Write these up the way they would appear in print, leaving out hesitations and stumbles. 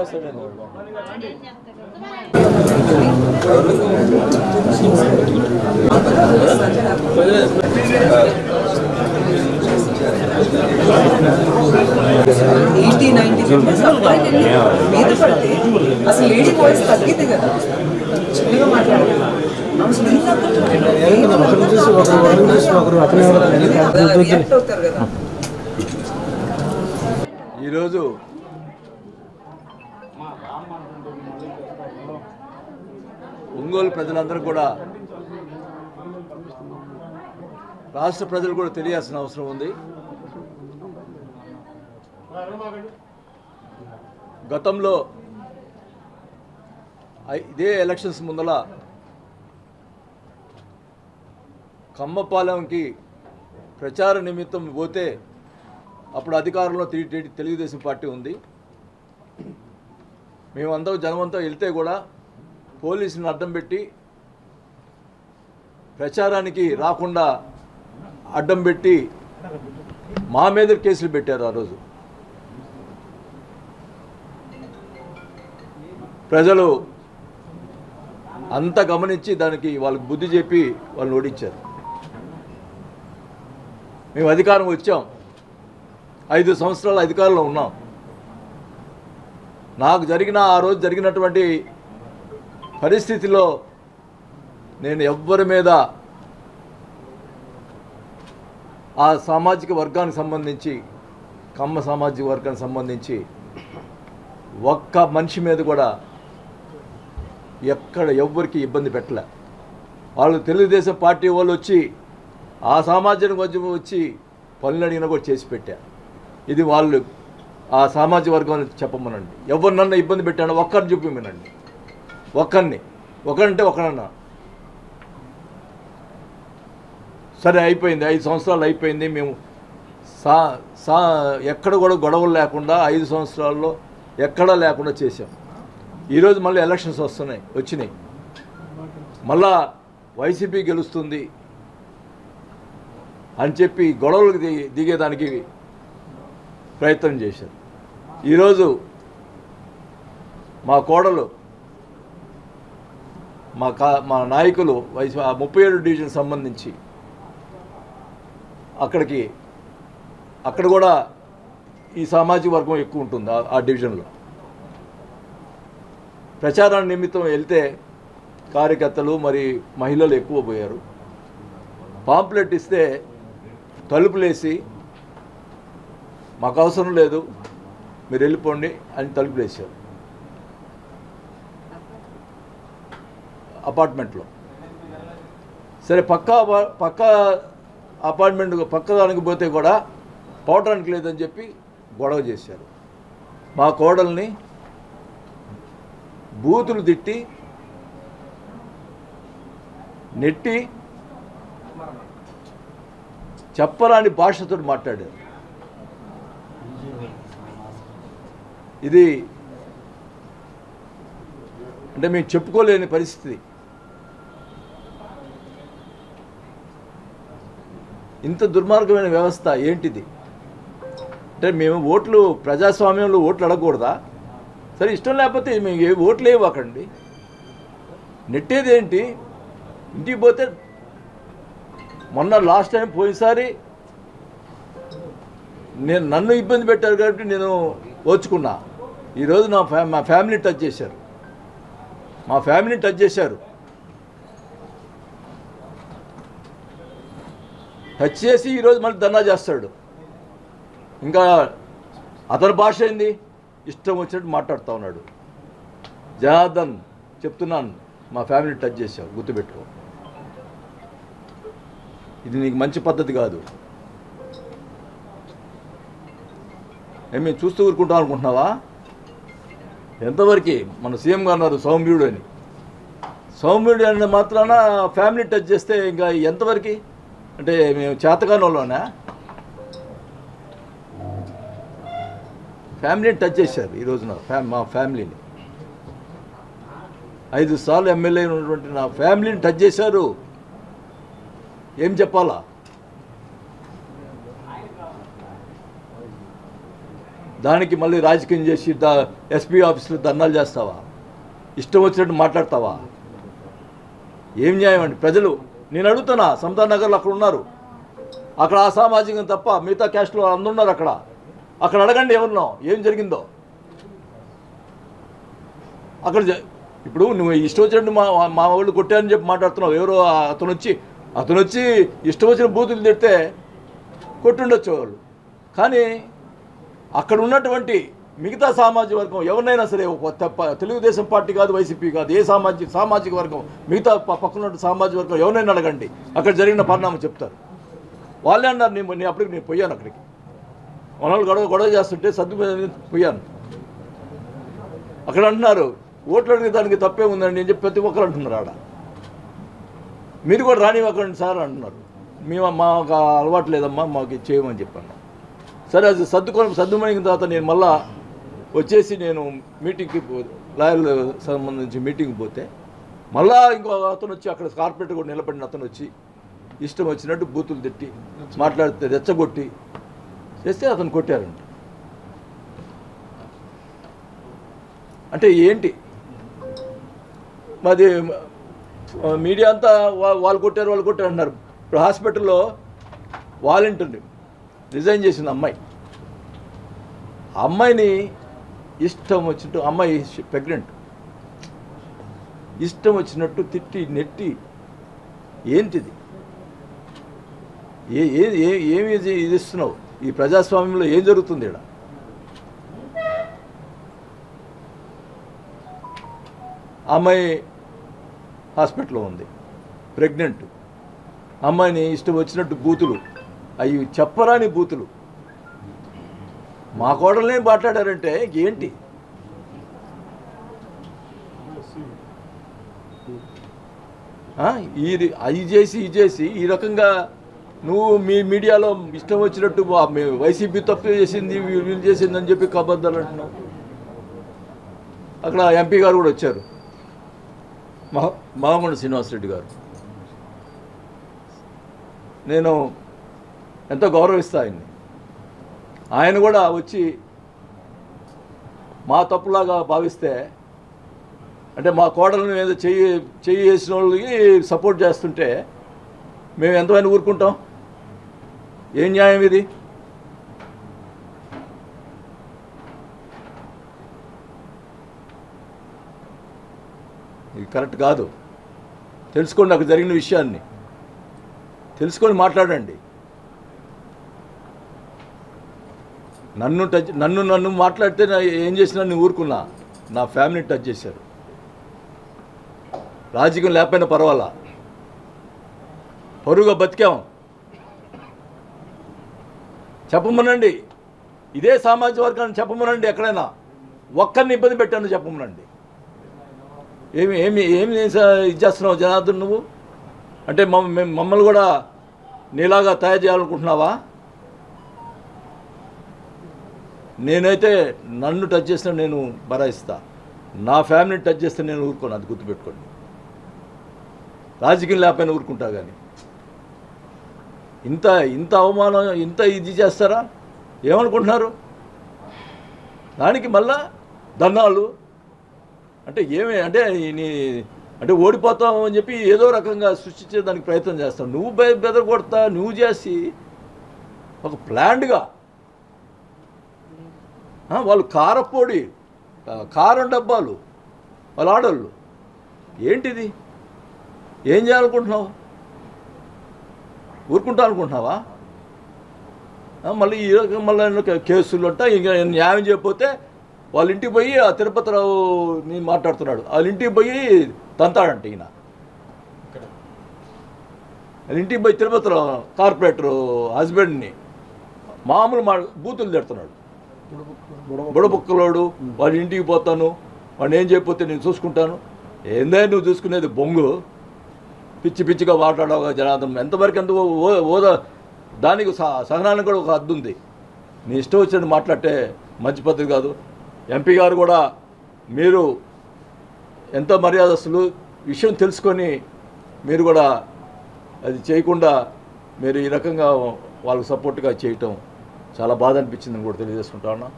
అసలు lady voice తగ్గింది కదా చిన్నగా మాట్లాడాలి ఈరోజు ఒంగోలు ప్రజలందరూ కూడా రాష్ట్ర ప్రజలు కూడా తెలియాల్సిన అవసరం ఉంది. గతంలో ఇదే ఎలక్షన్స్ ముందల కమ్మపాలెంకి ప్రచార నిమిత్తం పోతే అప్పుడు అధికారంలో తెలుగుదేశం పార్టీ ఉంది. మేమందరం జనమంతా వెళ్తే కూడా పోలీసులను అడ్డం పెట్టి ప్రచారానికి రాకుండా అడ్డం పెట్టి మా మీద కేసులు పెట్టారు. ఆ రోజు ప్రజలు అంతా గమనించి దానికి వాళ్ళకి బుద్ధి చెప్పి వాళ్ళని ఓడించారు. మేము అధికారం వచ్చాం, 5 సంవత్సరాల అధికారంలో ఉన్నాం. నాకు ఆ రోజు జరిగినటువంటి పరిస్థితిలో నేను ఎవ్వరి మీద ఆ సామాజిక వర్గానికి సంబంధించి కమ్మ సామాజిక వర్గానికి సంబంధించి ఒక్క మనిషి మీద కూడా ఎక్కడ ఎవ్వరికి ఇబ్బంది పెట్టలే. వాళ్ళు తెలుగుదేశం పార్టీ వాళ్ళు వచ్చి ఆ సామాజిక వర్గం వచ్చి పనులు అడిగినా కూడా చేసి పెట్టారు. ఇది వాళ్ళు ఆ సామాజిక వర్గాన్ని చెప్పమనండి. ఎవరినన్నా ఇబ్బంది పెట్టానో ఒక్కరిని చూపిమనండి. ఒకరంటే ఒకరన్నా సరే అయిపోయింది. 5 సంవత్సరాలు అయిపోయింది. మేము ఎక్కడ కూడా గొడవలు లేకుండా 5 సంవత్సరాల్లో ఎక్కడా లేకుండా చేసాం. ఈరోజు మళ్ళీ ఎలక్షన్స్ వచ్చినాయి. మళ్ళా వైసీపీ గెలుస్తుంది అని చెప్పి గొడవలకు దిగేదానికి ప్రయత్నం చేశారు. ఈరోజు మా కోడలు మా నాయకులు 37 డివిజన్ సంబంధించి అక్కడ కూడా ఈ సామాజిక వర్గం ఎక్కువ ఉంటుంది. ఆ డివిజన్లో ప్రచారాన్ని నిమిత్తం వెళ్తే కార్యకర్తలు మరి మహిళలు ఎక్కువ పోయారు. పాంప్లెట్ ఇస్తే తలుపులేసి మాకు అవసరం లేదు మీరు వెళ్ళిపోండి అని తలుపులేసారు అపార్ట్మెంట్లో. సరే పక్క అపార్ట్మెంట్ పక్కదానికి పోతే కూడా పోవటానికి లేదని చెప్పి గొడవ చేశారు. మా కోడల్ని బూతులు తిట్టి నెట్టి చెప్పరాని భాషతో మాట్లాడారు. ఇది అంటే మేము చెప్పుకోలేని పరిస్థితి. ఇంత దుర్మార్గమైన వ్యవస్థ ఏంటిది? అంటే మేము ప్రజాస్వామ్యంలో ఓట్లు అడగకూడదా? సరే ఇష్టం లేకపోతే మేము ఓట్లు ఇవ్వకండి. నెట్టేది ఏంటి? ఇంటికి పోతే మొన్న లాస్ట్ టైం పోయినసారి నన్ను ఇబ్బంది పెట్టారు కాబట్టి నేను ఓచుకున్నా. ఈరోజు మా ఫ్యామిలీ టచ్ చేశారు. టచ్ చేసి ఈరోజు మళ్ళీ ధర్నా చేస్తాడు. ఇంకా అతని భాష ఏంది? ఇష్టం వచ్చినట్టు మాట్లాడుతూ ఉన్నాడు. జనార్దన్ చెప్తున్నాను, మా ఫ్యామిలీ టచ్ చేశావు, గుర్తుపెట్టుకో. ఇది నీకు మంచి పద్ధతి కాదు. మేము చూస్తూ ఊరుకుంటాం అనుకుంటున్నావా? ఎంతవరకు మన సీఎం గారు అన్నారు సౌమ్యుడు అని. సౌమ్యుడు అన్న మాత్రాన ఫ్యామిలీ టచ్ చేస్తే ఇంకా ఎంతవరకు? అంటే మేము చేతకాని వాళ్ళనా? ఫ్యామిలీని టచ్ చేశారు ఈరోజున. మా ఫ్యామిలీని 5 సార్లు ఎమ్మెల్యే ఉన్నటువంటి నా ఫ్యామిలీని టచ్ చేశారు. ఏం చెప్పాలా? దానికి మళ్ళీ రాజకీయం చేసి ఎస్పీ ఆఫీసులో ధర్నాలు చేస్తావా? ఇష్టం వచ్చినట్టు మాట్లాడతావా? ఏం న్యాయం అండి? ప్రజలు, నేను అడుగుతున్నా, సమతా నగర్లో అక్కడ ఉన్నారు, అక్కడ అసామాజికం తప్ప మిగతా క్యాస్ట్లో అందరూ ఉన్నారు అక్కడ అడగండి ఎవరినో ఏం జరిగిందో. అక్కడ ఇప్పుడు నువ్వు ఇష్టం వచ్చినట్టు మా వాళ్ళు కొట్టారని చెప్పి మాట్లాడుతున్నావు. ఎవరో అతను వచ్చి ఇష్టం వచ్చిన బూతులు తిడితే కొట్టుండొచ్చు వాళ్ళు. కానీ అక్కడ ఉన్నటువంటి మిగతా సామాజిక వర్గం ఎవరినైనా సరే, తెలుగుదేశం పార్టీ కాదు, వైసీపీ కాదు, ఏ సామాజిక వర్గం, మిగతా పక్కన సామాజిక వర్గం ఎవరినైనా అడగండి, అక్కడ జరిగిన పరిణామం చెప్తారు. వాళ్ళే అన్నారు, నేను అప్పటికి నేను పోయాను అక్కడికి, వాళ్ళు గొడవ చేస్తుంటే పోయాను. అక్కడ అంటున్నారు ఓట్లు అడిగే దానికి తప్పే ఉందండి అని చెప్పి ప్రతి ఒక్కరు అంటున్నారు. ఆడ మీరు కూడా రానివ్వకండి సార్ అంటున్నారు. మాకు అలవాటు లేదమ్మా, మాకు చేయమని చెప్పాను. సరే, అది సర్దుమణిన తర్వాత నేను మళ్ళా వచ్చేసి నేను మీటింగ్కి లాయర్లు సంబంధించి మీటింగ్కి పోతే మళ్ళా ఇంకో అతను వచ్చి అక్కడ కార్పొరేటర్ కూడా నిలబడిన అతను వచ్చి ఇష్టం వచ్చినట్టు బూతులు తిట్టి మాట్లాడితే రెచ్చగొట్టి చేస్తే అతను కొట్టారంట. అంటే ఏంటి మాది? మీడియా అంతా వాళ్ళు కొట్టారు అంటున్నారు. ఇప్పుడు హాస్పిటల్లో వాలంటీర్ని రిజైన్ చేసిన అమ్మాయిని ఇష్టం వచ్చినట్టు, అమ్మాయి ప్రెగ్నెంట్, ఇష్టం వచ్చినట్టు తిట్టి నెట్టి ఏంటిది? ఏమి ఇది ఇస్తున్నావు? ఈ ప్రజాస్వామ్యంలో ఏం జరుగుతుంది ఇక్కడ? అమ్మాయి హాస్పిటల్లో ఉంది, ప్రెగ్నెంట్. అమ్మాయిని ఇష్టం వచ్చినట్టు బూతులు, అవి చెప్పరాని బూతులు. మా కోడలనే మాట్లాడారంటే ఏంటి? అది చేసి ఈ రకంగా నువ్వు మీ మీడియాలో ఇష్టం వచ్చినట్టు వైసీపీ తప్పు చేసింది, వీళ్ళు చేసిందని చెప్పి కబద్దాలు అంటున్నావు. అక్కడ ఎంపీ గారు కూడా వచ్చారు, మామకొండ శ్రీనివాసరెడ్డి గారు. నేను ఎంతో గౌరవిస్తా ఆయన్ని. ఆయన కూడా వచ్చి మా తప్పులాగా భావిస్తే, అంటే మా కోడలను ఏదో చెయ్యి వేసిన వాళ్ళకి సపోర్ట్ చేస్తుంటే మేము ఎంతమంది ఊరుకుంటాం? ఏం న్యాయం ఇది? ఇది కరెక్ట్ కాదు. తెలుసుకోండి, నాకు జరిగిన విషయాన్ని తెలుసుకొని మాట్లాడండి. నన్ను మాట్లాడితే ఏం చేసినా నేను ఊరుకున్నా. నా ఫ్యామిలీని టచ్ చేశారు. రాజకీయం లేకపోయినా పర్వాలా, పరువుగా బతికాం. చెప్పమనండి, ఇదే సామాజిక వర్గాన్ని చెప్పమనండి. ఎక్కడైనా ఒక్కరిని ఇబ్బంది పెట్టాను చెప్పమనండి. ఏమి ఇది చేస్తున్నావు జనార్దన్ నువ్వు? అంటే మమ్మల్ని కూడా నీలాగా తయారు చేయాలనుకుంటున్నావా? నేనైతే నన్ను టచ్ చేస్తే నేను బరాయిస్తా, నా ఫ్యామిలీని టచ్ చేస్తే నేను ఊరుకోను. అది గుర్తుపెట్టుకోండి. రాజకీయం లేకపోయినా ఊరుకుంటా. కానీ ఇంత అవమానం, ఇంత ఇది చేస్తారా? ఏమనుకుంటున్నారు? దానికి మళ్ళా ధర్నాలు అంటే ఏమి? అంటే ఓడిపోతావు అని చెప్పి ఏదో రకంగా సృష్టించే దానికి ప్రయత్నం చేస్తావు. నువ్వు బెదరగొడతా, నువ్వు చేసి ఒక ప్లాన్డ్గా వాళ్ళు కారపొడి, కారం డబ్బాలు, వాళ్ళ ఆడళ్ళు. ఏంటిది? ఏం చేయాలనుకుంటున్నావు? ఊరుకుంటా అనుకుంటున్నావా? మళ్ళీ ఈ రకంగా మళ్ళీ కేసులు అంట. ఇంకా న్యాయం చేయకపోతే వాళ్ళ ఇంటికి పోయి ఆ తిరుపతిరావు నేను మాట్లాడుతున్నాడు, వాళ్ళ ఇంటికి పోయి తంతాడంట. ఈయన వాళ్ళ ఇంటికి పోయి తిరుపతిరావు కార్పొరేటరు హస్బెండ్ని మామూలు బూతులు తిడుతున్నాడు. బుడబుక్కలోడు, వాళ్ళ ఇంటికి పోతాను, వాడిని ఏం చేయకపోతే నేను చూసుకుంటాను. ఏందే నువ్వు చూసుకునేది? బొంగు పిచ్చిగా మాట్లాడవుగా జనార్దన్. ఎంతవరకు ఎంత ఓదా? దానికి సహనానికి కూడా ఒక హద్దు ఉంది. నీ ఇష్టం వచ్చినట్టు మాట్లాడితే మంచి పద్ధతి కాదు. ఎంపీ గారు కూడా మీరు ఎంతో మర్యాదస్తులు, విషయం తెలుసుకొని మీరు కూడా అది చేయకుండా మీరు ఈ రకంగా వాళ్ళకు సపోర్ట్గా చేయటం చాలా బాధ అనిపించిందని కూడా తెలియజేసుకుంటా ఉన్నా.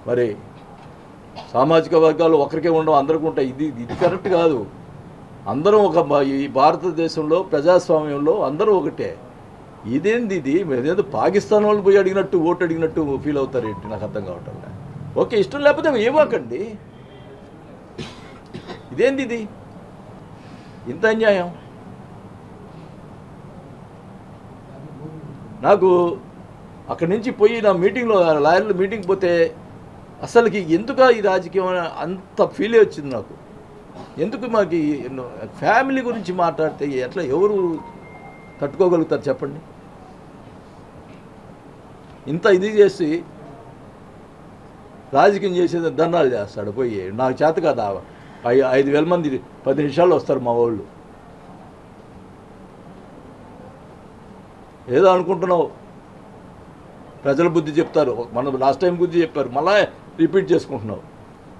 మరి సామాజిక వర్గాలు ఒకరికే ఉండవు, అందరికీ ఉంటాయి. ఇది కరెక్ట్ కాదు. అందరం ఈ భారతదేశంలో ప్రజాస్వామ్యంలో అందరూ ఒకటే. ఇదేంది ఇది? ఏదో పాకిస్తాన్ వాళ్ళు పోయి అడిగినట్టు ఓటు అడిగినట్టు ఫీల్ అవుతారు ఏంటి? నాకు అర్థం కావటం. ఓకే, ఇష్టం లేకపోతే ఏమాకండి. ఇదేంది ఇది? ఇంత అన్యాయం. నాకు అక్కడి నుంచి పోయి నా మీటింగ్లో లాయర్లు మీటింగ్ పోతే అసలుకి ఎందుకు ఈ రాజకీయం అంత ఫీల్ వచ్చింది నాకు. ఎందుకు మాకు ఫ్యామిలీ గురించి మాట్లాడితే ఎట్లా ఎవరు తట్టుకోగలుగుతారు చెప్పండి? ఇంత ఇది చేసి రాజకీయం చేసేది ధర్నాలు చేస్తాడు పోయి. నాకు చేత కదా 5,000 మంది 10 నిమిషాల్లో వస్తారు మా వాళ్ళు. ఏదో అనుకుంటున్నావు, ప్రజల బుద్ధి చెప్తారు. మనం లాస్ట్ టైం బుద్ధి చెప్పారు, మళ్ళా రిపీట్ చేసుకుంటున్నావు.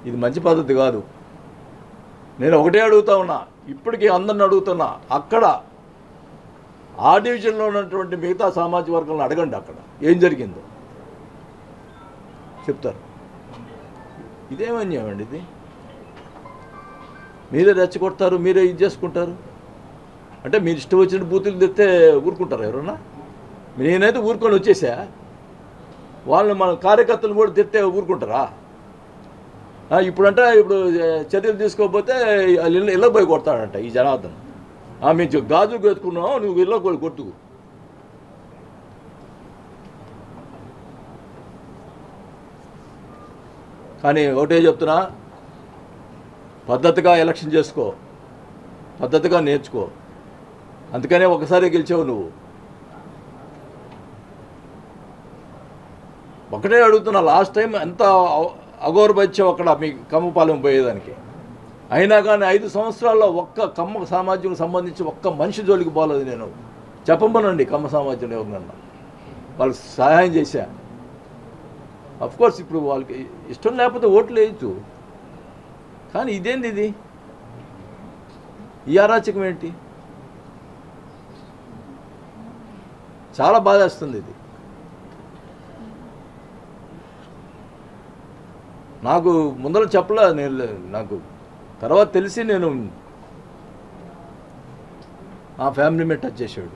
ఇది మంచి పద్ధతి కాదు. నేను ఒకటే అడుగుతా ఉన్నా, ఇప్పటికీ అందరిని అడుగుతున్నా, అక్కడ ఆ డివిజన్లో ఉన్నటువంటి మిగతా సామాజిక వర్గాలను అడగండి, అక్కడ ఏం జరిగిందో చెప్తారు. ఇదేమన్యాయండి ఇది? మీరే రెచ్చగొడతారు, మీరే ఇది చేసుకుంటారు. అంటే మీరు ఇష్టం వచ్చిన బూతులు తెస్తే ఊరుకుంటారు ఎవరన్నా? నేనైతే ఊరుకొని వచ్చేసా. వాళ్ళు మన కార్యకర్తలు కూడా తెస్తే ఊరుకుంటారా? ఇప్పుడు చర్యలు తీసుకోకపోతే ఇళ్ళకి పోయి కొడతాడంట ఈ జనార్దన్. మేము గాజులు కొట్టుకున్నావు, నువ్వు ఇళ్ళకి పోయి కొట్టుకు. కానీ ఒకటే చెప్తున్నా, పద్ధతిగా ఎలక్షన్ చేసుకో, పద్ధతిగా నేర్చుకో. అందుకనే ఒకసారి గెలిచావు నువ్వు. ఒకటే అడుగుతున్నా, లాస్ట్ టైం ఎంత అగౌరవచ్చావు అక్కడ మీ కమ్మపాలెం పోయేదానికి. అయినా కానీ 5 సంవత్సరాల్లో ఒక్క కమ్మ సామాజ్యం సంబంధించి ఒక్క మనిషి జోలికి పోలేదు. నేను చెప్పమనండి కమ్మ సామాజ్యం ఎవరినన్నా, వాళ్ళకి సహాయం చేశా. అఫ్కోర్స్ ఇప్పుడు వాళ్ళకి ఇష్టం లేకపోతే ఓట్లు వేయచ్చు. కానీ ఇదేంది ఇది? ఈ అరాచకం ఏంటి? చాలా బాధేస్తుంది ఇది. నాకు ముందర చెప్పలే, నాకు తర్వాత తెలిసి నేను ఆ ఫ్యామిలీ మీద టచ్ చేశాడు.